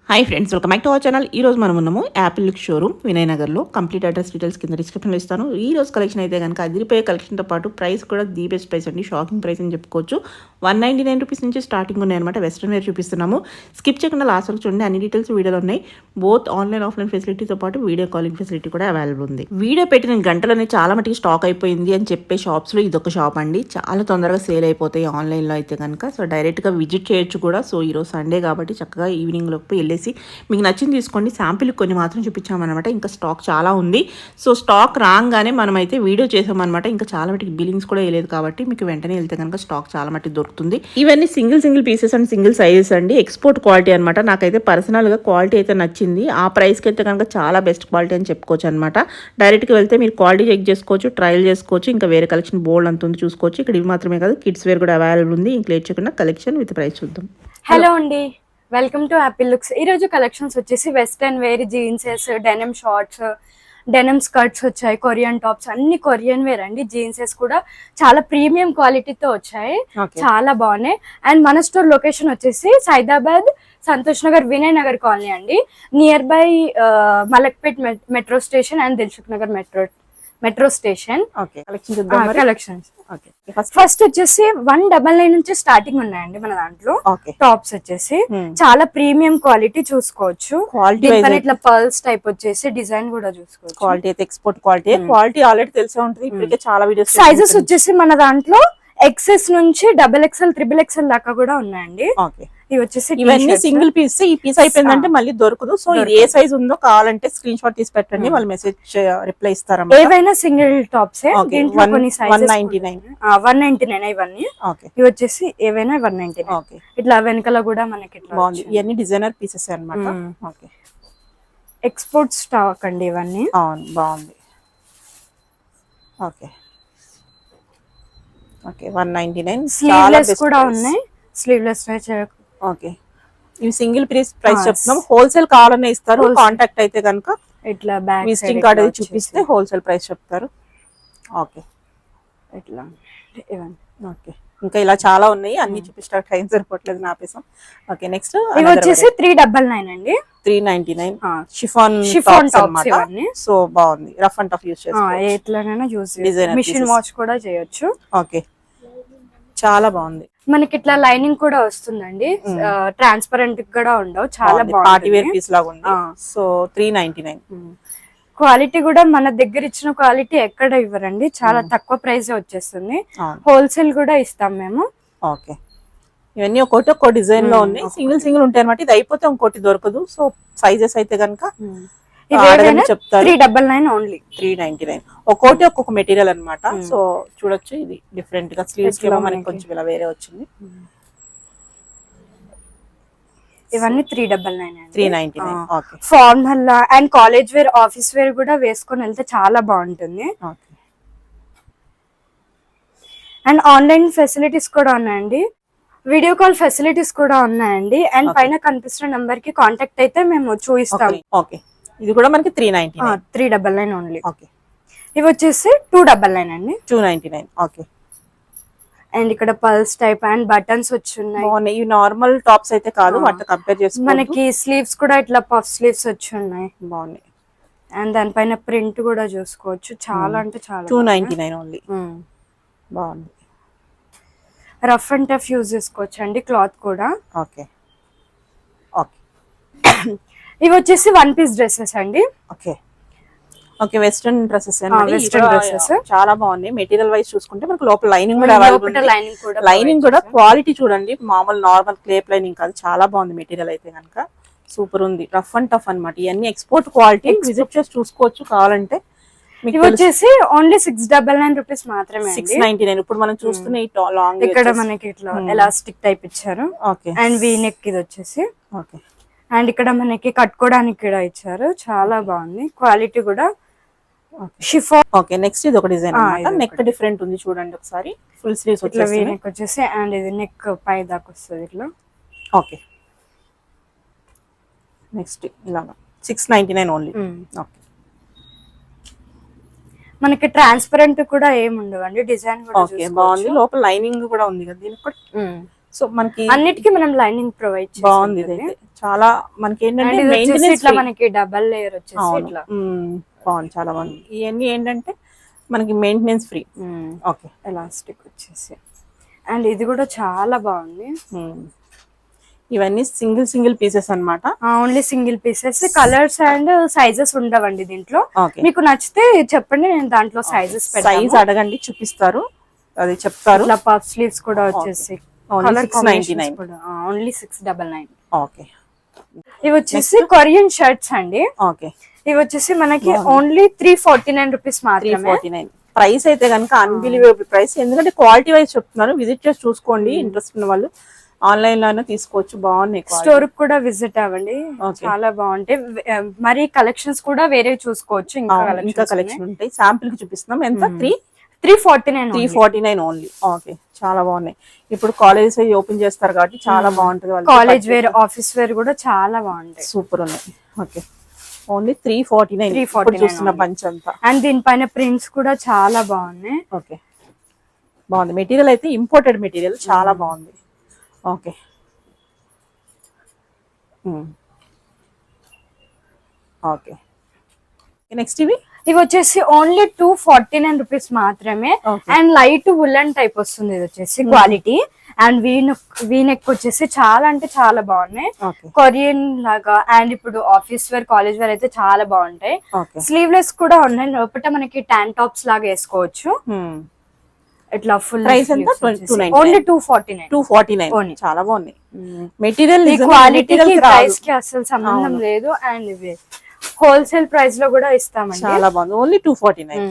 Hi friends, welcome back to our channel. ఈ రోజు మనం ఉన్నాము యాపిల్ లుక్ షోరూమ్ వినయనగర్లో. కంప్లీట్ అడ్రస్ డీటెయిల్స్ కింద డిస్క్రిప్షన్లో ఇస్తాను. ఈ రోజు కలెక్షన్ అయితే కనుక అదిరిపోయే కలెక్షన్తో పాటు ప్రైస్ కూడా ది బెస్ట్ ప్రైస్ అండి. షాకింగ్ ప్రైస్ అని చెప్పుకోవచ్చు. 199 రూపీస్ నుంచి స్టార్టింగ్ ఉన్నాయన్నమాట. వెస్ట్రన్ వేర్ చూపిస్తున్నాము. స్కిప్ చేయకుండా లాస్ట్ వరకు చూడండి. అన్ని డీటెయిల్స్ వీడియోలో ఉన్నాయి. బోత్ ఆన్లైన్ ఆఫ్లైన్ ఫెసిలిటీతో పాటు వీడియో కాలింగ్ ఫెసిలిటీ కూడా అవైలబుల్ ఉంది. వీడియో పెట్టిన గంటలోనే చాలా మటుకు స్టాక్ అయిపోయింది అని చెప్పే షాప్స్లో ఇదొక షాప్ అండి. చాలా తొందరగా సేల్ అయిపోతాయి ఆన్లైన్లో అయితే కనుక. సో డైరెక్ట్గా విజిట్ చేయొచ్చు కూడా. సో ఈరోజు సండే కాబట్టి చక్కగా ఈవినింగ్లోకి వెళ్ళేసి మీకు నచ్చింది తీసుకోండి. శాంపిల్ కొన్ని మాత్రం చూపించామన్నమాట. ఇంకా స్టాక్ చాలా ఉంది. సో స్టాక్ రాగానే మనం అయితే వీడియో చేసామన్నమాట. ఇంకా చాలా మటుకు బిల్లింగ్స్ కూడా వేయలేదు కాబట్టి మీకు వెంటనే వెళ్తే కనుక స్టాక్ చాలా మటుకు దొరుకుతుంది. ఇవన్నీ single pieces and single sizes అండి. ఎక్స్పోర్ట్ క్వాలిటీ అనమాట. నాకైతే పర్సనల్గా క్వాలిటీ అయితే నచ్చింది. ఆ ప్రైస్కి అయితే కనుక చాలా బెస్ట్ క్వాలిటీ అని చెప్పుకోవచ్చు అనమాట. డైరెక్ట్గా వెళ్తే మీరు క్వాలిటీ చెక్ చేసుకోవచ్చు, ట్రయల్ చేసుకోవచ్చు. ఇంకా వేరే కలెక్షన్ బోల్డ్ అంత ఉంది చూసుకోవచ్చు. ఇక్కడ ఇవి మాత్రమే కాదు, కిడ్స్ వేర్ కూడా అవైలబుల్ ఉంది. ఇంకా లేట్ చేయకుండా కలెక్షన్ విత్ ప్రైస్ చూద్దాం. హలో అండి, వెల్కమ్ టు యాపిల్ లుక్స్. ఈ రోజు కలెక్షన్స్ వచ్చేసి western wear, జీన్సెస్, denim shorts, denim skirts వచ్చాయి, కొరియన్ టాప్స్, అన్ని కొరియన్ వేర్ అండి. జీన్సెస్ కూడా చాలా ప్రీమియం క్వాలిటీతో వచ్చాయి, చాలా బాగున్నాయి. అండ్ మన స్టోర్ లొకేషన్ వచ్చేసి సైదాబాద్ సంతోష్ నగర్ వినయ్ నగర్ కాలనీ అండి. Near by Malakpet metro station and Dilsukh Nagar metro station. Collections first వచ్చేసి 199 నుంచి స్టార్టింగ్ ఉన్నాయండి మన దాంట్లో. టాప్స్ వచ్చేసి చాలా ప్రీమియం క్వాలిటీ చూసుకోవచ్చు. ఇట్లా పర్ల్స్ టైప్ వచ్చేసి డిజైన్ కూడా చూసుకోవచ్చు. క్వాలిటీ అయితే ఎక్స్పోర్ట్ క్వాలిటీ ఆల్రెడీ తెలిసే ఉంటుంది. ఇప్పటికే చాలా వీడియోస్. సైజెస్ వచ్చేసి మన దాంట్లో ఎక్సెస్ నుంచి XXL, XXL దాకా కూడా ఉన్నాయండి. ఇవి వచ్చేసి ఇవన్నీ సింగిల్ పీస్. ఈ పీస్ అయిపోయిందంటే మళ్ళీ దొరకదు. సో ఇది ఏ సైజ్ ఉందో కావాలంటే స్క్రీన్ షాట్ తీసి పెట్టండి, వాళ్ళు మెసేజ్ రిప్లై ఇస్తారు. ఏవైనా సింగిల్ టాప్స్ 199 ఇవన్నీ. ఇవి వచ్చేసి ఏవైనా 199. ఇట్లా వెనకాల కూడా మనకి ఇవన్నీ డిజైనర్ పీసెస్ అన్నమాట. ఎక్స్పోర్ట్ స్టాక్ అండి ఇవన్నీ. బాగుంది. ఓకే 199. స్లీవ్లెస్ కూడా ఉన్నాయి. స్లీవ్లెస్ ఓకే, ఇవి సింగిల్ ప్రైస్ చెప్తున్నాం. హోల్సేల్ కావాలనే ఇస్తారు. కాంటాక్ట్ అయితే కనుక ఇట్లా విజిటింగ్ కార్డ్ అది చూపిస్తే హోల్సేల్ ప్రైస్ చెప్తారు. ఓకే ఇట్లా ఓకే, ఇంకా ఇలా చాలా ఉన్నాయి. అన్ని చూపిస్తా టైం సరిపోవట్లేదు నాపేసం. ఓకే, నెక్స్ట్ ఇవి వచ్చేసి 399 అండి. 399 షిఫాన్ టాప్స్ ఇవన్నీ. సో బాగుంది. రఫ్ అండ్ టఫ్ యూస్ చేసుకోవచ్చు. ఎట్లనైనా యూస్ మిషన్ వాష్ కూడా చేయొచ్చు. ఓకే, చాలా బాగుంది. మనకి ఇట్లా లైనింగ్ కూడా వస్తుందండి. ట్రాన్స్పరెంట్ కూడా ఉండవు. చాలా బాగుంది. పార్టీ వేర్ పీస్ లాగా ఉంది. సో 399. క్వాలిటీ కూడా మన దగ్గర ఇచ్చిన క్వాలిటీ ఎక్కడ ఇవ్వరండి. చాలా తక్కువ ప్రైస్ వచ్చేస్తుంది. హోల్సేల్ కూడా ఇస్తాం మేము. ఓకే, ఇవన్నీ ఒక్కో డిజైన్ లో ఉన్నాయి. సింగిల్ ఉంటాయి అనమాట. ఇది అయిపోతే ఇంకోటి దొరకదు. సో సైజెస్ అయితే కనుక చెప్తారు. 399 ఓన్లీ. 399. ఒక్కొక్క మెటీరియల్ అనమాట. సో చూడొచ్చు, ఇది డిఫరెంట్ గా స్లీవ్స్ లో మనకి కొంచెం ఇలా వేరే వచ్చింది. ఇవన్నీ 399. 399. Formal and college wear, office wear కూడా వేసుకొని వెళ్తే చాలా బాగుంటుంది. అండ్ ఆన్లైన్ ఫెసిలిటీస్ కూడా ఉన్నాయండి. వీడియో కాల్ ఫెసిలిటీస్ కూడా ఉన్నాయండి. అండ్ పైన కనిపిస్తున్న నంబర్ కి కాంటాక్ట్ అయితే మేము చూపిస్తాం. ఓకే, ఇది కూడా మనకి 399. 399 ఓన్లీ. ఓకే, ఇవి వచ్చేసి 299 అండి. 299. ఓకే, అండ్ ఇక్కడ పల్స్ టైప్ అండ్ బటన్స్ వచ్చున్నాయి. ఇవి నార్మల్ టాప్స్ అయితే కాదు, వాటితో కంపేర్ చేసుకుంటే మనకి స్లీవ్స్ కూడా ఇట్లా పఫ్ స్లీవ్స్ వచ్చున్నాయి. బాగున్నాయి. అండ్ దానిపైన ప్రింట్ కూడా చూసుకోవచ్చు. చాలా అంటే చాలా. 299 ఓన్లీ. బాగుంది. రఫ్ అండ్ టఫ్ యూజ్ చేసుకోవచ్చు అండి. క్లాత్ కూడా. ఓకే ఓకే ఇవి వచ్చేసి 1 పీస్ డ్రెస్సెస్ అండి. Okay western dresses. చాలా బాగున్నాయి. మెటీరియల్ వైజ్ చూసుకుంటే మనకు లోపల లైనింగ్ కూడా లైనింగ్ కూడా క్వాలిటీ చూడండి. మామూలు నార్మల్ క్లేప్ లైనింగ్ కాదు. చాలా బాగుంది మెటీరియల్ అయితే కనుక. సూపర్ ఉంది. రఫ్ అండ్ టఫ్ అనమాట. ఇవన్నీ ఎక్స్పోర్ట్ క్వాలిటీ. విజిట్ చేసి చూసుకోవచ్చు కావాలంటే. ఇవి వచ్చేసి ఓన్లీ 699 రూపీస్ మాత్రమే. 699. ఇప్పుడు మనం చూస్తున్న ఈ లాంగ్ ఇక్కడ మనకి ఇట్లా ఎలాస్టిక్ టైప్ ఇచ్చారు. అండ్ వీ నెక్ ఇది వచ్చేసి. ఓకే, అండ్ ఇక్కడ మనకి కట్టుకోవడానికి కూడా ఇచ్చారు. చాలా బాగుంది. క్వాలిటీ కూడా షిఫాన్. ఓకే, నెక్స్ట్ ఇది ఒక డిజైన్ అన్నమాట. నెక్ డిఫరెంట్ ఉంది చూడండి ఒకసారి. ఫుల్ స్లీవ్స్ ఇట్లా వీ నెక్ వచ్చేసి అండ్ ఇది నెక్ పై దాకా వస్తుంది ఇట్లా. ఓకే, నెక్స్ట్ ఇలాగా 699 ఓన్లీ. ఓకే, మనకి ట్రాన్స్పరెంట్ కూడా ఏమి ఉండవండి. డిజైన్ కూడా బాగుంది. లోపల లైనింగ్ కూడా ఉంది కదా దీనికి కూడా. సో మనకి అన్నిటికీ మనం లైనింగ్ ప్రొవైడ్ బాగుంది. చాలా మనకి ఏంటంటే And ఇది వచ్చేసి మెయింటెనెన్స్ ఇట్లా మనకి డబల్ లేయర్ వచ్చేసి ఇట్లా బాగుంది, చాలా బాగుంది. ఇవన్నీ ఏంటంటే మనకి మెయింటెనెన్స్ ఫ్రీ. ఓకే, ఎలాస్టిక్ వచ్చేసి. అండ్ ఇది కూడా చాలా బాగుంది. ఇవన్నీ సింగిల్ పీసెస్ అన్నమాట. Only single pieces, colours and sizes ఉండవండి దీంట్లో. ఓకే, మీకు నచ్చితే చెప్పండి, నేను దాంట్లో సైజెస్ సైజ్ అడగండి, చూపిస్తారు, అది చెప్తారు. ఇట్లా పఫ్ స్లీవ్స్ కూడా వచ్చేసి ఓన్లీ 699. ఓన్లీ 699. ఓకే, ఇవి వచ్చేసి కొరియన్ షర్ట్స్ అండి. ఓకే, ఇవి వచ్చేసి మనకి ఓన్లీ 349 రూపీస్ మాత్రమే. 349 ప్రైస్ అయితే కనుక అన్బిలీవబుల్ ప్రైస్. ఎందుకంటే క్వాలిటీ వైజ్ చెప్తున్నారు, విజిట్ చేసి చూసుకోండి. ఇంట్రెస్ట్ ఉన్న వాళ్ళు ఆన్లైన్ లోనే తీసుకోవచ్చు, బాగున్నాయి. స్టోర్ కూడా విజిట్ అవ్వండి, చాలా బాగుంటాయి. మరి కలెక్షన్స్ కూడా వేరే చూసుకోవచ్చు, ఇంకా కలెక్షన్ ఉంటాయి. శాంపిల్ కి చూపిస్తున్నాం. ఎంత? 349 ఓన్లీ. ఓకే, చాలా బాగున్నాయి. ఇప్పుడు కాలేజెస్ ఓపెన్ చేస్తారు కాబట్టి చాలా బాగుంటది. కాలేజ్ వేర్, ఆఫీస్ వేర్ కూడా చాలా బాగుంటాయి, సూపర్ ఉన్నాయి. ఓకే, ఓన్లీ 349 చూస్తున్న బంచ్ అంతా. అండ్ దీనిపైన ప్రింట్స్ కూడా చాలా బాగున్నాయి. ఓకే, బాగుంది. మెటీరియల్ అయితే ఇంపోర్టెడ్ మెటీరియల్, చాలా బాగుంది. ఓకే, ఓకే, నెక్స్ట్ ఇవి వచ్చేసి ఓన్లీ 249 రూపీస్ మాత్రమే. అండ్ లైట్ వులెన్ టైప్ వస్తుంది ఇది వచ్చేసి క్వాలిటీ. అండ్ వీనెక్ వచ్చేసి చాలా అంటే చాలా బాగున్నాయి, కొరియన్ లాగా. అండ్ ఇప్పుడు ఆఫీస్ వేర్, కాలేజ్ వేర్ అయితే చాలా బాగుంటాయి. స్లీవ్లెస్ కూడా ఉన్నాయి, లోపల మనకి ట్యాన్ టాప్స్ లాగా వేసుకోవచ్చు. ఇట్లా ఫుల్ ప్రైస్ ఎంత? ఓన్లీ 249. చాలా బాగున్నాయి. మెటీరియల్ క్వాలిటీకి ప్రైస్ కి అసలు సంబంధం లేదు. అండ్ ఇవి హోల్సేల్ ప్రైస్ లో కూడా ఇస్తామండి. చాలా బాగుంది, ఓన్లీ 249.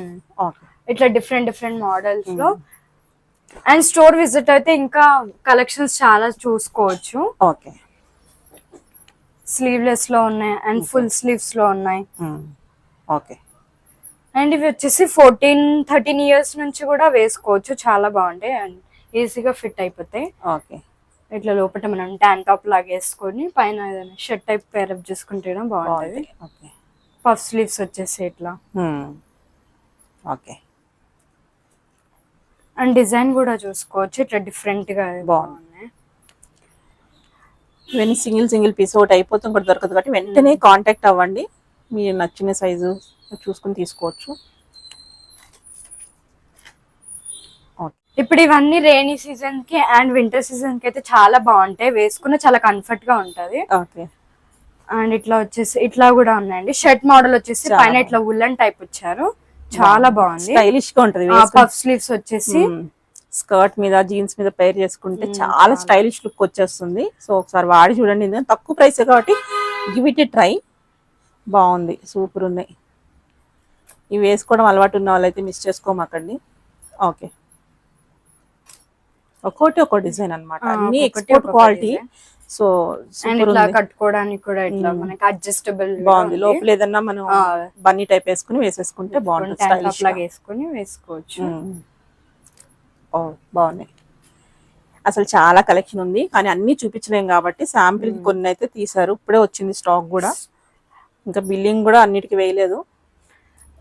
ఇట్లా డిఫరెంట్ మోడల్స్ లో. అండ్ స్టోర్ విజిట్ అయితే ఇంకా కలెక్షన్స్ చాలా చూసుకోవచ్చు. ఓకే, స్లీవ్లెస్ లో ఉన్నాయి అండ్ ఫుల్ స్లీవ్స్ లో ఉన్నాయి. ఓకే, అండ్ ఇవి వచ్చేసి 14-13 ఇయర్స్ నుంచి కూడా వేసుకోవచ్చు, చాలా బాగుంటాయి అండ్ ఈజీగా ఫిట్ అయిపోతాయి. ఓకే, ఇట్లా లోపల మనం ట్యాన్ టాప్ లాగా వేసుకొని పైన ఏదైనా షర్ట్ టైప్ పేరప్ చేసుకుంటే బాగుంటది. పఫ్ స్లీవ్స్ వచ్చేసి ఇట్లా. ఓకే, అండ్ డిజైన్ కూడా చూసుకోవచ్చు, ఇట్లా డిఫరెంట్ గా బాగున్నాయి. ఇవన్నీ సింగిల్ పీస్ ఒకటి అయిపోతుంది, ఒకటి దొరకదు కాబట్టి వెంటనే కాంటాక్ట్ అవ్వండి. మీరు నచ్చిన సైజు చూసుకుని తీసుకోవచ్చు. ఇప్పుడు ఇవన్నీ రైనీ సీజన్ కి అండ్ వింటర్ సీజన్ కి అయితే చాలా బాగుంటాయి, వేసుకున్న చాలా కంఫర్ట్ గా ఉంటది. ఓకే, అండ్ ఇట్లా వచ్చేసి ఇట్లా కూడా ఉన్నాయండి. షర్ట్ మోడల్ వచ్చేసి పైన ఇట్లా వులెన్ టైప్ వచ్చారు, చాలా బాగుంది, స్టైలిష్ గా ఉంటది. పఫ్ స్లీవ్స్ వచ్చేసి స్కర్ట్ మీద, జీన్స్ మీద పేర్ చేసుకుంటే చాలా స్టైలిష్ లుక్ వచ్చేస్తుంది. సో ఒకసారి వాడి చూడండి, తక్కువ ప్రైస్ కాబట్టి గివ్ ఇట్ ఏ ట్రై. బాగుంది, సూపర్ ఉన్నాయి. ఇవి వేసుకోవడం అలవాటు ఉన్న వాళ్ళైతే మిస్ చేసుకోమాకండి. ఓకే, ఒక్కో డిజైన్ అన్నమాట, అన్ని ఎక్స్పోర్ట్ క్వాలిటీ. సో ఇట్లా కట్టుకోవడానికి కూడా ఇట్లా మనకి అడ్జస్టబుల్ బాగుంది. లోపల ఏదన్నా మనం బన్నీ టైప్ వేసుకుని వేసేసుకుంటే బాగుంటుంది, స్టైలిష్ లాగా వేసుకుని వేసుకోవచ్చు. బాగున్నాయి. అసలు చాలా కలెక్షన్ ఉంది, కానీ అన్ని చూపించలేం కాబట్టి శాంపిల్ కొన్ని అయితే తీసారు. ఇప్పుడే వచ్చింది స్టాక్ కూడా, ఇంకా బిల్లింగ్ కూడా అన్నిటికీ వేయలేదు.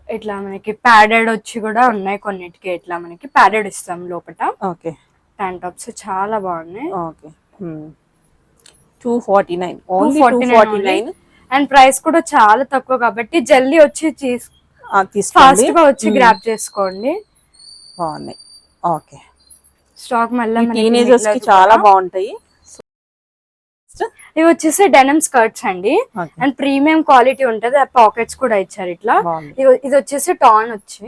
ఇట్లా మనకి ప్యాడెడ్ వచ్చి కూడా ఉన్నాయి కొన్నిటికి. ఇట్లా మనకి ప్యాడెడ్ ఇస్తాం లోపల. ఓకే, ట్యాన్ టాప్స్ చాలా బాగున్నాయి. Okay, 249 only 249. అండ్ ప్రైస్ కూడా చాలా తక్కువ కాబట్టి జల్దీ వచ్చి ఫాస్ట్ గా వచ్చి గ్రాబ్ చేసుకోండి. బాగున్నాయి. ఓకే, స్టాక్ మళ్ళీ టీనేజర్స్ కి చాలా బాగుంటాయి. ఇవి వచ్చేసి డెనమ్ స్కర్ట్స్ అండి. అండ్ ప్రీమియం క్వాలిటీ ఉంటది, పాకెట్స్ కూడా ఇచ్చారు ఇట్లా. ఇది వచ్చేసి టాన్ వచ్చి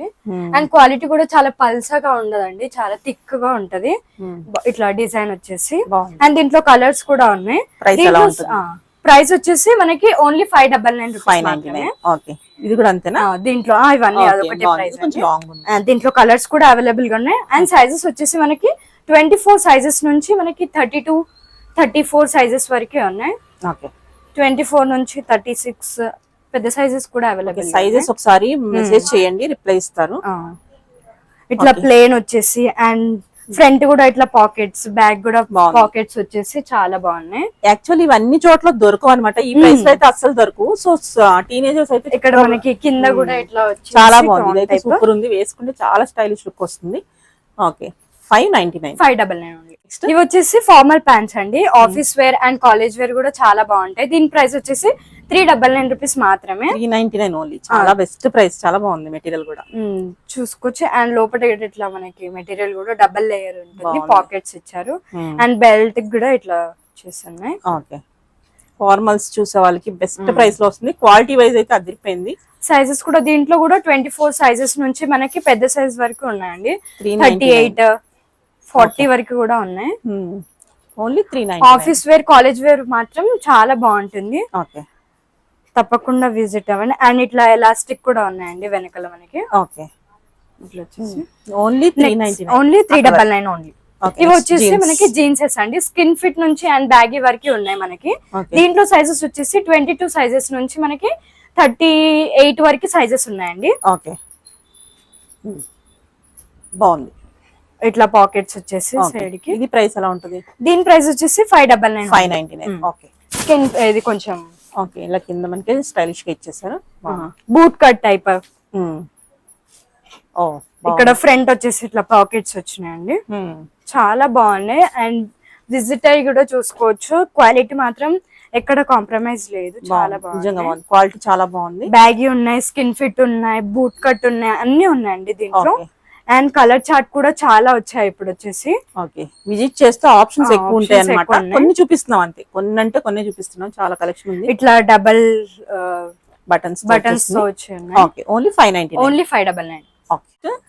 అండ్ క్వాలిటీ కూడా చాలా పల్సగా ఉండదండి, చాలా థిక్ గా ఉంటది. ఇట్లా డిజైన్ వచ్చేసి అండ్ దీంట్లో కలర్స్ కూడా ఉన్నాయి. ప్రైస్ వచ్చేసి మనకి ఓన్లీ 599 రూపీస్. ఇది కూడా అంతేనా? దీంట్లో ఇవన్నీ అదొకటి ప్రైస్. దీంట్లో కలర్స్ కూడా అవైలబుల్ గా ఉన్నాయి. అండ్ సైజెస్ వచ్చేసి మనకి 24 సైజెస్ నుంచి మనకి 32-34 సైజెస్ వరకే ఉన్నాయి. 24 నుంచి 36 పెద్ద సైజెస్ కూడా అవైలబుల్. సైజెస్ ఒకసారి మెసేజ్ చేయండి, రిప్లై ఇస్తారు. ఇట్లా ప్లేన్ వచ్చేసి అండ్ ఫ్రంట్ కూడా ఇట్లా పాకెట్స్, బ్యాక్ కూడా పాకెట్స్ వచ్చేసి చాలా బాగున్నాయి. యాక్చువల్లీ ఇవన్నీ చోట్ల దొరకవు అనమాట, ఈ ప్రైస్ లో అయితే అస్సలు దొరకవు. సో టీనేజర్స్ అయితే ఇక్కడ మనకి కింద కూడా ఇట్లా వచ్చి చాలా బాగుంది. ఇదైతే సూపర్ ఉంది, వేసుకుంటే చాలా స్టైలిష్ లుక్ వస్తుంది. ఓకే, 599. 599 ఓన్లీ. ఇవి వచ్చేసి ఫార్మల్ ప్యాంట్స్ అండి, office wear and college wear కూడా చాలా బాగుంటాయి. దీని ప్రైస్ వచ్చేసి 399 రూపీస్ మాత్రమే. 399 ఓన్లీ. చాలా బెస్ట్ ప్రైస్, చాలా బాగుంది మెటీరియల్ కూడా. చూసుకోవచ్చు. అండ్ లోపల ఇట్లా మనకి మెటీరియల్ కూడా డబల్ లేయర్ ఉంటుంది, పాకెట్స్ ఇచ్చారు అండ్ బెల్ట్ కూడా ఇట్లా చేస్తున్నాయి. ఓకే, ఫార్మల్స్ చూసే వాళ్ళకి బెస్ట్ ప్రైస్ లో వస్తుంది. క్వాలిటీ వైజ్ అయితే అదిరిపోయింది. సైజెస్ కూడా దీంట్లో కూడా 24 సైజెస్ నుంచి మనకి పెద్ద సైజ్ వరకు ఉన్నాయండి. 38, 40 వరకు కూడా ఉన్నాయి. Only 399. Office wear college wear మాత్రం చాలా బాగుంటుంది. ఓకే, తప్పకుండా విజిట్ అవ్వండి. అండ్ ఇట్లా ఎలాస్టిక్ కూడా ఉన్నాయండి వెనకాల మనకి. ఓకే, ఇట్లా వచ్చేసి ఓన్లీ 399. Only 399 only. ఇవి వచ్చేసి మనకి జీన్సెస్ అండి, స్కిన్ ఫిట్ నుంచి అండ్ బ్యాగీ వరకు ఉన్నాయి మనకి. దీంట్లో సైజెస్ వచ్చేసి 22 సైజెస్ నుంచి మనకి 38 వరకు సైజెస్ ఉన్నాయండి. ఓకే, బాగుంది. ఇట్లా పాకెట్స్ వచ్చేసి సైడ్ కి. ఇది ప్రైస్ ఎలా ఉంటుంది? దీని ప్రైస్ వచ్చేసి 599. 599. ఓకే, స్కిన్ ఇది కొంచెం ఓకే, ఇలా కింద మనకి స్టైలిష్ గా ఇచ్చేసారు. Boot cut type. ఓ, ఇక్కడ ఫ్రంట్ వచ్చేసి ఇట్లా పాకెట్స్ వచ్చినాయండి, చాలా బాగున్నాయి. అండ్ విజిట్ అయ్యి కూడా చూసుకోవచ్చు. క్వాలిటీ మాత్రం ఎక్కడ కాంప్రమైజ్ లేదు, చాలా బాగుంది. క్వాలిటీ చాలా బాగుంది. బ్యాగీ ఉన్నాయి, స్కిన్ ఫిట్ ఉన్నాయి, బూట్ కట్ ఉన్నాయి, అన్ని ఉన్నాయండి దీంట్లో. అండ్ కలర్ చార్ట్ కూడా చాలా వచ్చాయి ఇప్పుడు వచ్చేసి. ఓకే, విజిట్ చేస్తే ఆప్షన్స్ ఎక్కువ ఉంటాయి అన్నమాట. కొన్ని చూపిస్తున్నాం అంతే, కొన్ని అంటే కొన్ని చూపిస్తున్నాం. చాలా కలెక్షన్ ఉంది. ఇట్లా డబల్ బటన్స్ తో వచ్చాయి. Okay, only 599. ఓన్లీ 599.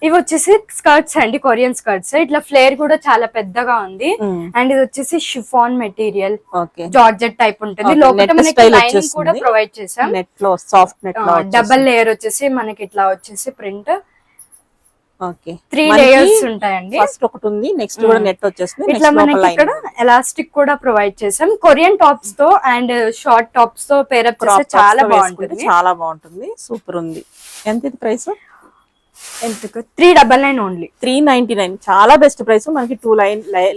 ఇవి వచ్చేసి స్కర్ట్స్ అండి, కొరియన్ స్కర్ట్స్. ఇట్లా ఫ్లేర్ కూడా చాలా పెద్దగా ఉంది. అండ్ ఇది వచ్చేసి షిఫాన్ మెటీరియల్, జార్జెట్ టైప్ ఉంటుంది. లోపల మనకి లైనింగ్ కూడా ప్రొవైడ్ చేసాం. నెట్ లో సాఫ్ట్ నెట్ లో డబల్ లేయర్ వచ్చేసి మనకి ఇట్లా వచ్చేసి ప్రింట్. ఓకే, 3 లేయర్స్ ఉంటాయండి. ఫస్ట్ ఒకటి ఉంది, నెక్స్ట్ కూడా నెట్ వచ్చేస్తుంది. ఇట్లా మనకి ఇక్కడ ఎలాస్టిక్ కూడా ప్రొవైడ్ చేసాం. కొరియన్ టాప్స్ తో అండ్ షార్ట్ టాప్స్ తో పేరప్ చేస్తే చాలా బాగుంటుంది. చాలా బాగుంటుంది, సూపర్ ఉంది. ఎంత ఇది ప్రైస్? 399 ఓన్లీ. 399 చాలా బెస్ట్ ప్రైస్. మనకి 2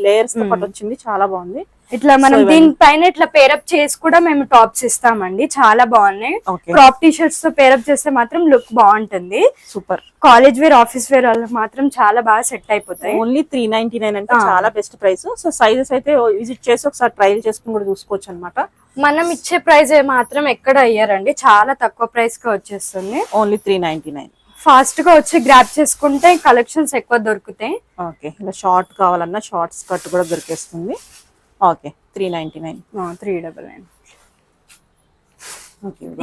లేయర్స్ తో పాటు వచ్చింది, చాలా బాగుంది. ఇట్లా మనం దీనిపైన ఇట్లా పేరప్ చేసి కూడా మేము టాప్స్ ఇస్తామండి, చాలా బాగున్నాయి. క్రాప్ టీ షర్ట్స్ తో పేరప్ చేస్తే మాత్రం లుక్ బాగుంటుంది. Super. College wear, office wear వాళ్ళకి మాత్రం చాలా బాగా సెట్ అయిపోతాయి. ఓన్లీ 399 అంటే చాలా బెస్ట్ ప్రైస్. సో సైజెస్ అయితే విజిట్ చేసి ఒకసారి ట్రయల్ చేసుకుని కూడా చూసుకోవచ్చు అనమాట. మనం ఇచ్చే ప్రైస్ మాత్రం ఎక్కడ అయ్యారండి, చాలా తక్కువ ప్రైస్ గా వచ్చేస్తుంది. ఓన్లీ 399. ఫాస్ట్ గా వచ్చి గ్రాప్ చేసుకుంటే కలెక్షన్స్ ఎక్కువ దొరుకుతాయి. ఓకే, ఇలా షార్ట్ కావాలన్నా షార్ట్ స్కర్ట్ కూడా దొరికేస్తుంది. ఓకే, 399. 399.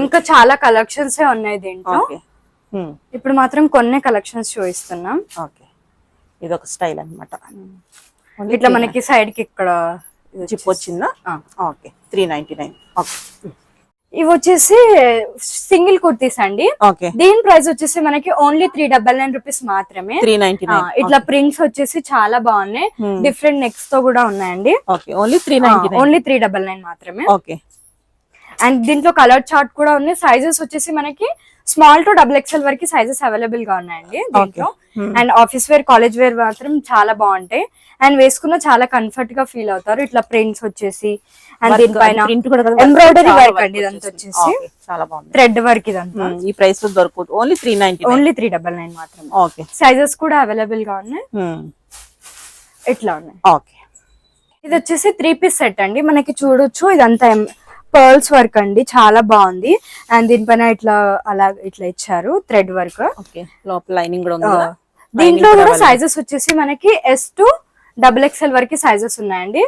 ఇంకా చాలా కలెక్షన్స్ ఉన్నాయి దీంట్లో. ఇప్పుడు మాత్రం కొన్ని కలెక్షన్స్ చూపిస్తున్నాం. ఓకే, ఇది ఒక స్టైల్ అన్నమాట. ఇట్లా మనకి సైడ్ కి ఇక్కడ జిప్ వచ్చిందా? ఓకే, 399. ఓకే, ఇవి వచ్చేసి సింగిల్ కుర్తీస్ అండి. దీని ప్రైస్ వచ్చేసి మనకి ఓన్లీ 399 రూపీస్ మాత్రమే. 399. ఇట్లా ప్రింట్స్ వచ్చేసి చాలా బాగున్నాయి, డిఫరెంట్ నెక్స్ తో కూడా ఉన్నాయండి. ఓన్లీ 399. ఓన్లీ 399 మాత్రమే. ఓకే, అండ్ దీంట్లో కలర్ చార్ట్ కూడా ఉంది. సైజెస్ వచ్చేసి మనకి స్మాల్ టు XXL వరకు సైజెస్ అవైలబుల్ గా ఉన్నాయండి దీంట్లో. And office wear, college wear మాత్రం చాలా బాగుంటాయి. అండ్ వేసుకున్న చాలా కంఫర్ట్ గా ఫీల్ అవుతారు. ఇట్లా ప్రింట్స్ వచ్చేసి అండ్ దీనిపైన ఎంబ్రాయిడరీ వర్క్ అండి, ఇదంతా వచ్చేసి చాలా బాగుంది. థ్రెడ్ వర్క్ ఇదంతా. ఈ ప్రైస్ లో దొరకదు. ఓన్లీ 399. ఓన్లీ 399 మాత్రమే. ఓకే, సైజెస్ కూడా అవైలబుల్ గా ఉన్నాయి. ఇట్లా ఉన్నాయి. ఓకే, ఇది వచ్చేసి 3 పీస్ సెట్ అండి. మనకి చూడొచ్చు ఇదంతా పర్ల్స్ వర్క్ అండి, చాలా బాగుంది. అండ్ దీనిపైన ఇట్లా అలా ఇట్లా ఇచ్చారు థ్రెడ్ వర్క్. ఓకే, లోపల లైనింగ్ కూడా ఉంది. దీంట్లో కూడా సైజెస్ వచ్చేసి మనకి S to XXL వరకు సైజెస్ ఉన్నాయండి.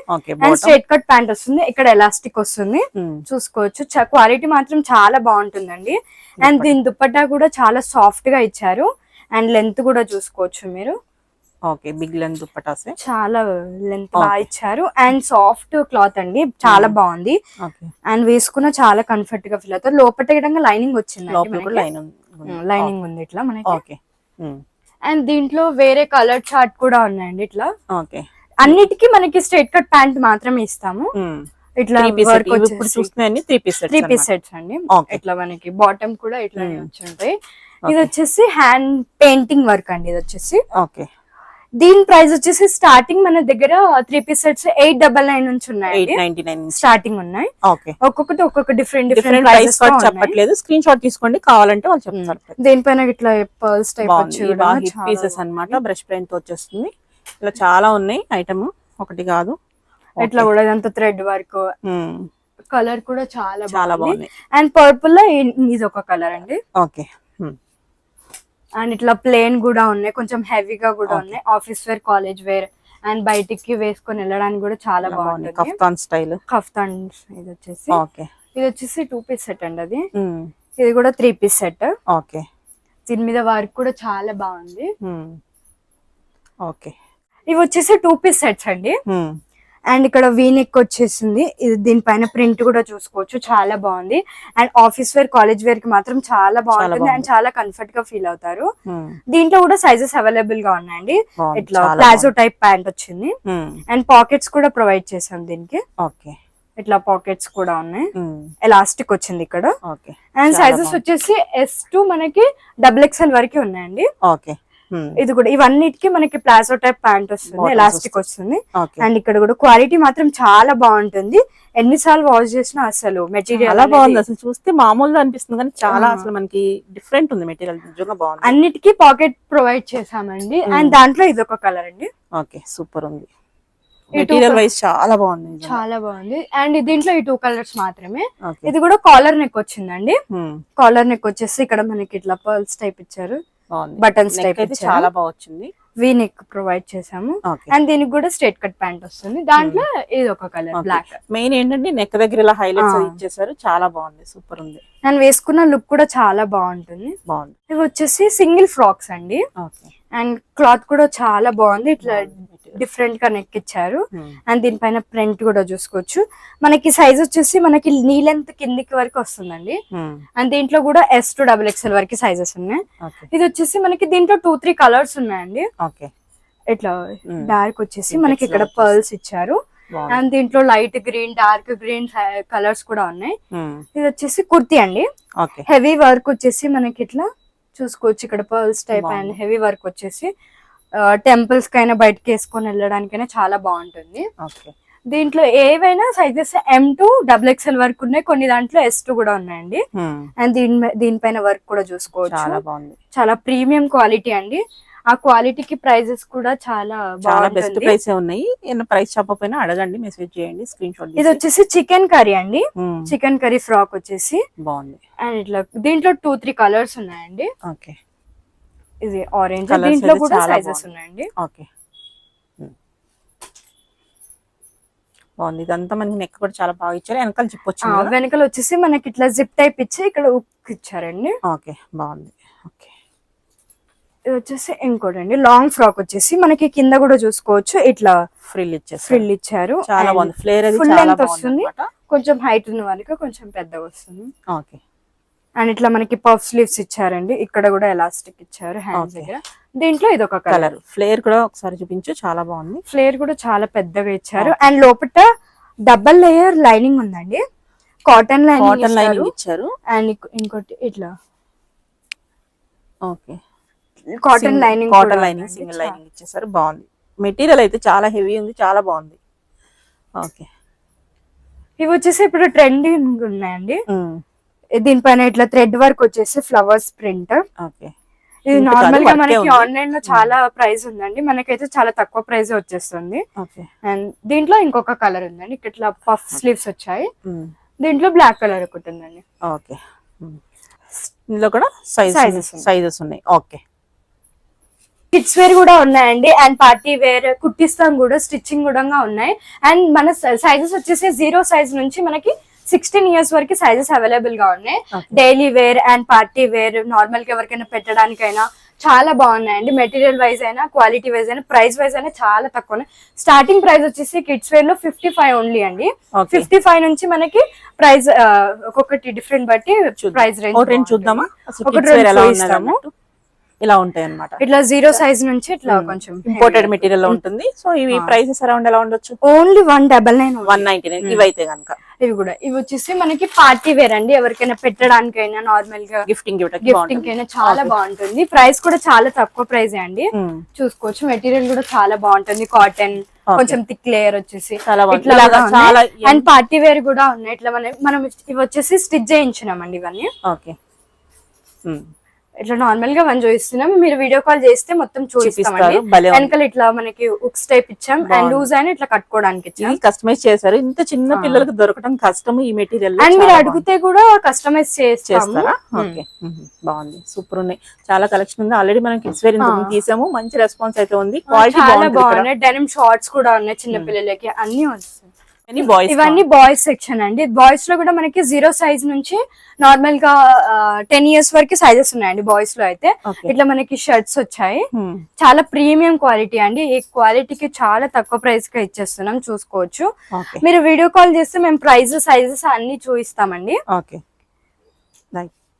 అండ్ స్ట్రైట్ కట్ ప్యాంట్ వస్తుంది, ఇక్కడ ఎలాస్టిక్ వస్తుంది. చూసుకోవచ్చు, క్వాలిటీ మాత్రం చాలా బాగుంటుందండి. అండ్ దీని దుపట్టా కూడా చాలా సాఫ్ట్ గా ఇచ్చారు. అండ్ లెంత్ కూడా చూసుకోవచ్చు మీరు. ఓకే, బిగ్ లెంత్ దుపట్టాసే చాలా లెంత్ బాగా ఇచ్చారు. అండ్ సాఫ్ట్ క్లాత్ అండి, చాలా బాగుంది. అండ్ వేసుకున్న చాలా కంఫర్ట్ గా ఫీల్ అవుతారు. లోపల లైనింగ్ వచ్చింది, లైనింగ్ ఉంది ఇట్లా మనకి. అండ్ దీంట్లో వేరే కలర్ చార్ట్ కూడా ఉన్నాయండి ఇట్లా. ఓకే, అన్నిటికీ మనకి స్ట్రైట్ కట్ ప్యాంట్ మాత్రమే ఇస్తాము. ఇట్లా వర్క్ చూస్తున్నాయి. 3 పీస్ సెట్స్ అండి. ఇట్లా మనకి బాటమ్ కూడా ఇట్లా వచ్చి ఉంటాయి. ఇది వచ్చేసి హ్యాండ్ పెయింటింగ్ వర్క్ అండి. ఇది వచ్చేసి ఓకే, దీని ప్రైస్ వచ్చేసి స్టార్టింగ్ మన దగ్గర 3 పీస్ సెట్స్ 899 నుంచి ఉన్నాయి. 899 స్టార్టింగ్ ఉన్నాయి. ఒక్కొక్కటి ఒక్కొక్క డిఫరెంట్ ప్రైస్ చెప్పట్లేదు, స్క్రీన్ షాట్ తీసుకోండి, కావాలంటే వాళ్ళు చెప్తారు. దీనిపైన ఇట్లా పర్ల్స్ టైప్ వచ్చి పీసెస్ అన్నమాట. బ్రష్ పెయింట్ వచ్చేస్తుంది. ఇలా చాలా ఉన్నాయి ఐటమ్, ఒకటి కాదు. ఇట్లా కూడా ఇదంతా థ్రెడ్ వర్క్, ఉమ్, కలర్ కూడా చాలా చాలా బాగుంది. బాగున్నాయి. అండ్ పర్పుల్ లో ఇది ఒక కలర్ అండి. ఓకే. అండ్ ఇట్లా ప్లేన్ కూడా ఉన్నాయి, కొంచెం హెవీగా కూడా ఉన్నాయి. Office wear, college wear and బయటికి వేసుకొని వెళ్ళడానికి కూడా చాలా బాగుంటుంది. Kaftan style. కఫ్తాన్ ఇది వచ్చేసి, ఓకే. ఇది వచ్చేసి 2 పీస్ సెట్ అండి. అది ఇది కూడా 3 పీస్ సెట్. ఓకే. దీని మీద వర్క్ కూడా చాలా బాగుంది. ఓకే. ఇవి వచ్చేసి 2 పీస్ సెట్స్ అండి. అండ్ ఇక్కడ వీనెక్ వచ్చేసింది, ఇది దీనిపైన ప్రింట్ కూడా చూసుకోవచ్చు, చాలా బాగుంది. And office wear, college wear కి మాత్రం చాలా బాగుంటుంది అండ్ చాలా కంఫర్ట్ గా ఫీల్ అవుతారు. దీంట్లో కూడా సైజెస్ అవైలబుల్ గా ఉన్నాయండి. ఇట్లా ప్లాజో టైప్ ప్యాంట్ వచ్చింది అండ్ పాకెట్స్ కూడా ప్రొవైడ్ చేసాం దీనికి. ఓకే. ఇట్లా పాకెట్స్ కూడా ఉన్నాయి, ఎలాస్టిక్ వచ్చింది ఇక్కడ. ఓకే. అండ్ సైజెస్ వచ్చేసి S2 మనకి XXL వరకు ఉన్నాయండి. ఓకే. ఇది కూడా ఇవన్నిటికి మనకి ప్లాజో టైప్ ప్యాంట్ వస్తుంది, ఎలాస్టిక్ వస్తుంది. అండ్ ఇక్కడ కూడా క్వాలిటీ మాత్రం చాలా బాగుంటుంది. ఎన్నిసార్లు వాష్ చేసినా అసలు మెటీరియల్ చాలా బాగుంది. అసలు చూస్తే మామూలుగా అనిపిస్తుంది కానీ చాలా అసలు మనకి డిఫరెంట్ ఉంది మెటీరియల్, నిజంగా బాగుంది. అన్నిటికీ పాకెట్ ప్రొవైడ్ చేసామండి. అండ్ దాంట్లో ఇది ఒక కలర్ అండి. ఓకే, సూపర్ ఉంది. మెటీరియల్ వైస్ చాలా బాగుంది, చాలా బాగుంది. అండ్ దీంట్లో ఈ 2 కలర్స్ మాత్రమే. ఇది కూడా కాలర్ నెక్ వచ్చిందండి. కాలర్ నెక్ వచ్చేసి ఇక్కడ మనకి ఇట్లా పర్ల్స్ టైప్ ఇచ్చారు, బటన్స్ టైప్ చాలా బాగా వచ్చింది. వీ నెక్ ప్రొవైడ్ చేసాము. అండ్ దీనికి కూడా స్ట్రైట్ కట్ ప్యాంట్ వస్తుంది. దాంట్లో ఇది ఒక కలర్ బ్లాక్. మెయిన్ ఏంటంటే నెక్ దగ్గర ఇలా హైలైట్స్ ఇచ్చేసారు, చాలా బాగుంది, సూపర్ ఉంది. నేను వేసుకున్న లుక్ కూడా చాలా బాగుంటుంది. ఇవి వచ్చేసి సింగిల్ ఫ్రాక్స్ అండి. అండ్ క్లాత్ కూడా చాలా బాగుంది, ఇట్లా డిఫరెంట్ గా నెక్ ఇచ్చారు. అండ్ దీనిపైన ప్రింట్ కూడా చూసుకోవచ్చు. మనకి సైజ్ వచ్చేసి మనకి నీ లెంత్ కిందికి వరకు వస్తుందండి. అండ్ దీంట్లో కూడా S2 XXL వరకు సైజెస్ ఉన్నాయి. ఇది వచ్చేసి మనకి దీంట్లో 2-3 కలర్స్ ఉన్నాయండి. ఇట్లా డార్క్ వచ్చేసి మనకి ఇక్కడ పర్ల్స్ ఇచ్చారు. అండ్ దీంట్లో light green, dark green colours కూడా ఉన్నాయి. ఇది వచ్చేసి కుర్తీ అండి. హెవీ వర్క్ వచ్చేసి మనకి ఇట్లా చూసుకోవచ్చు, ఇక్కడ pearls type and heavy work వచ్చేసి టెంపుల్స్ కైనా బయటకి వేసుకొని వెళ్ళడానికైనా చాలా బాగుంటుంది. దీంట్లో ఏవైనా సైజెస్ M2 XXL వరకు ఉన్నాయి, కొన్ని దాంట్లో S2 కూడా ఉన్నాయండి. అండ్ దీనిపైన వర్క్ కూడా చూసుకోవచ్చు, చాలా బాగుంది. చాలా ప్రీమియం క్వాలిటీ అండి. ఆ క్వాలిటీకి ప్రైజెస్ కూడా చాలా బెస్ట్ ప్రైస్ ఉన్నాయి. ప్రైస్ చెప్పకపోయినా అడగండి, మెసేజ్ చేయండి, స్క్రీన్ షాట్. ఇది వచ్చేసి చికెన్ కర్రీ అండి. చికెన్ కర్రీ ఫ్రాక్ వచ్చేసి బాగుంది. అండ్ ఇట్లా దీంట్లో 2-3 కలర్స్ ఉన్నాయండి. ఓకే. ఇది ఆరెంజ్, దీంట్లో కూడా సైజెస్ ఉన్నాయండి. ఓకే, బాగుంది. ఇదంతా మనకి నెక్ కూడా చాలా బాగా ఇచ్చారు. వెనకాల జిప్ వచ్చింది, వెనకాల వచ్చేసి మనకి ఇట్లా జిప్ టైప్ ఇచ్చి ఇక్కడ ఉక్ ఇచ్చారండి. ఓకే, బాగుంది. ఓకే. ఇది వచ్చేసి ఇంకోటి అండి, లాంగ్ ఫ్రాక్ వచ్చేసి మనకి కింద కూడా చూసుకోవచ్చు, ఇట్లా ఫ్రిల్ ఇచ్చారు. చాలా బాగుంది. ఫ్లేర్ ఫుల్ లెంత్ వస్తుంది, కొంచెం హైట్ ఉన్న వాళ్ళకి కొంచెం పెద్దగా వస్తుంది. ఓకే. అండ్ ఇట్లా మనకి పఫ్ స్లీవ్స్ ఇచ్చారండి, ఇక్కడ కూడా ఎలాస్టిక్ ఇచ్చారు హ్యాండ్స్ దగ్గర. దీంట్లో ఇది ఒక కలర్. ఫ్లేర్ కూడా ఒకసారి చూపించు, చాలా బాగుంది. ఫ్లేర్ కూడా చాలా పెద్దగా ఇచ్చారు. అండ్ లోపల డబల్ లేయర్ లైనింగ్ ఉందండి, కాటన్ లైనింగ్ ఇచ్చారు. అండ్ ఇంకోటి ఇట్లా okay, cotton lining single lining ఇచ్చేసారు. బాగుంది. మెటీరియల్ అయితే చాలా హెవీ ఉంది, చాలా బాగుంది. ఓకే. ఇవి వచ్చేసి ఇప్పుడు ట్రెండింగ్ ఉన్నాయండి. దీనిపైన ఇట్లా థ్రెడ్ వర్క్ వచ్చేసి ఫ్లవర్స్ ప్రింట్. ఇది నార్మల్ గా మనకి ఆన్లైన్ లో చాలా ప్రైస్ ఉందండి, మనకైతే చాలా తక్కువ ప్రైస్ వచ్చేస్తుంది. అండ్ దీంట్లో ఇంకొక కలర్ ఉందండి, ఇట్లా పఫ్ స్లీవ్స్ వచ్చాయి. దీంట్లో బ్లాక్ కలర్ ఒకటి ఉందండి. ఓకే. ఇందులో కూడా సైజెస్ ఉన్నాయి. ఓకే. కిడ్స్ వేర్ కూడా ఉన్నాయండి, అండ్ పార్టీ వేర్ కుట్టిస్తాం కూడా, స్టిచ్చింగ్ కూడా ఉన్నాయి. అండ్ మన సైజెస్ వచ్చేసి 0 సైజ్ నుంచి మనకి 16 ఇయర్స్ వరకు సైజెస్ అవైలబుల్ గా ఉన్నాయి. Daily wear and party wear, normal గా ఎవరికైనా పెట్టడానికైనా చాలా బాగున్నాయండి. మెటీరియల్ వైజ్ అయినా, క్వాలిటీ వైజ్ అయినా, ప్రైస్ వైజ్ అయినా చాలా తక్కువ. స్టార్టింగ్ ప్రైస్ వచ్చేసి కిడ్స్ వేర్ లో 55 ఓన్లీ అండి. 55 నుంచి మనకి ప్రైస్ ఒక్కొక్కటి డిఫరెంట్ బట్టి ప్రైస్ రేంజ్ చూద్దామా. ఇలా ఉంటాయి అన్నమాట. ఇట్లా 0 సైజ్ నుంచి ఇట్లా కొంచెం ఇంపోర్టెడ్ మెటీరియల్ లో ఉంటుంది. సో ఇవి ప్రైసెస్ అరౌండ్ ఎలా ఉండొచ్చు? ఓన్లీ 199, 199. ఇవైతే కనుక ఇవి వచ్చేసి మనకి పార్టీ వేర్ అండి, ఎవరికైనా పెట్టడానికైనా, నార్మల్ గా గిఫ్టింగ్ అయినా చాలా బాగుంటుంది. ప్రైస్ కూడా చాలా తక్కువ ప్రైస్ అండి, చూసుకోవచ్చు. మెటీరియల్ కూడా చాలా బాగుంటుంది, కాటన్, కొంచెం థిక్ లేయర్ వచ్చేసి చాలా. అండ్ పార్టీ వేర్ కూడా ఉన్నాయి. ఇట్లా మనం ఇవి వచ్చేసి స్టిచ్ చేయించినామండి ఇవన్నీ. ఓకే. ఇట్లా నార్మల్ గా వన్ చూపిస్తున్నాం, మీరు వీడియో కాల్ చేస్తే మొత్తం చూపిస్తామండి. చూపిస్తారు, భలే ఉంది. వెనకాల ఇట్లా మనకి ఉక్స్ టైప్ ఇచ్చాం అండ్ బాగుంది. లూజ్ అయినా ఇట్లా కట్టుకోవడానికి ఇచ్చాం. ఇది కస్టమైజ్ చేశారు. ఇంత చిన్న పిల్లలకు దొరకడం కష్టం ఈ మెటీరియల్. అండ్ మీరు అడిగితే కూడా కస్టమైజ్ చేస్తాము. చేస్తారా? ఓకే, బాగుంది, సూపర్ ఉన్నాయి. చాలా కలెక్షన్ ఉంది. ఆల్రెడీ మనం కిడ్స్ వేర్ తీసాము, మంచి రెస్పాన్స్ అయితే ఉంది. క్వాలిటీ చాలా బాగున్నాయి. డెనిమ్ షార్ట్స్ కూడా ఉన్నాయి చిన్న పిల్లలకి, అన్ని వస్తాయి. బాయ్స్ ఇవన్నీ బాయ్స్ సెక్షన్ అండి. బాయ్స్ లో కూడా మనకి 0 సైజ్ నుంచి నార్మల్ గా 10 years వరకు సైజెస్ ఉన్నాయండి. బాయ్స్ లో అయితే ఇట్లా మనకి షర్ట్స్ వచ్చాయి. చాలా ప్రీమియం క్వాలిటీ అండి. ఈ క్వాలిటీకి చాలా తక్కువ ప్రైస్ కి ఇచ్చేస్తున్నాం, చూసుకోవచ్చు. మీరు వీడియో కాల్ చేస్తే మేము ప్రైస్ సైజెస్ అన్ని చూపిస్తామండి. ఓకే,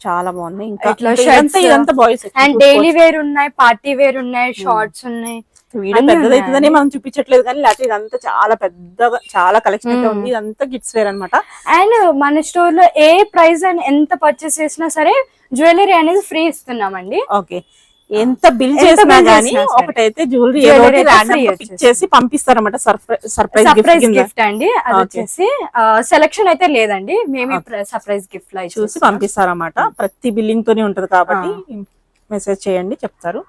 చాలా బాగున్నాయి. ఇట్లా షర్ట్స్ ఇదంతా బాయ్స్ అండ్ డైలీ వేర్ ఉన్నాయి, పార్టీ వేర్ ఉన్నాయి, షార్ట్స్ ఉన్నాయి. వీడియో పెద్దదైతుందని మనం చూపించట్లేదు కానీ లేకపోతే ఇదంతా చాలా పెద్దగా చాలా కలెక్షన్ అయితే ఉంది. ఇదంతా కిడ్స్ వేర్ అన్నమాట. అండ్ మన స్టోర్ లో ఏ ప్రైస్ అని ఎంత పర్చేస్ చేసినా సరే జ్యువెలరీ అనేది ఫ్రీ ఇస్తున్నామండి. ఓకే, ఎంత బిల్ చేసినా గానీ ఒకటైతే జ్యువెలరీ చేసి పంపిస్తారన్నమాట. సర్ప్రైజ్ గిఫ్ట్ అండి. అది వచ్చేసి సెలక్షన్ అయితే లేదండి, మేమే సర్ప్రైజ్ గిఫ్ట్ లా చూసి పంపిస్తారన్నమాట. ప్రతి బిల్లింగ్ తోనే ఉంటది కాబట్టి మెసేజ్ చేయండి, చెప్తారు.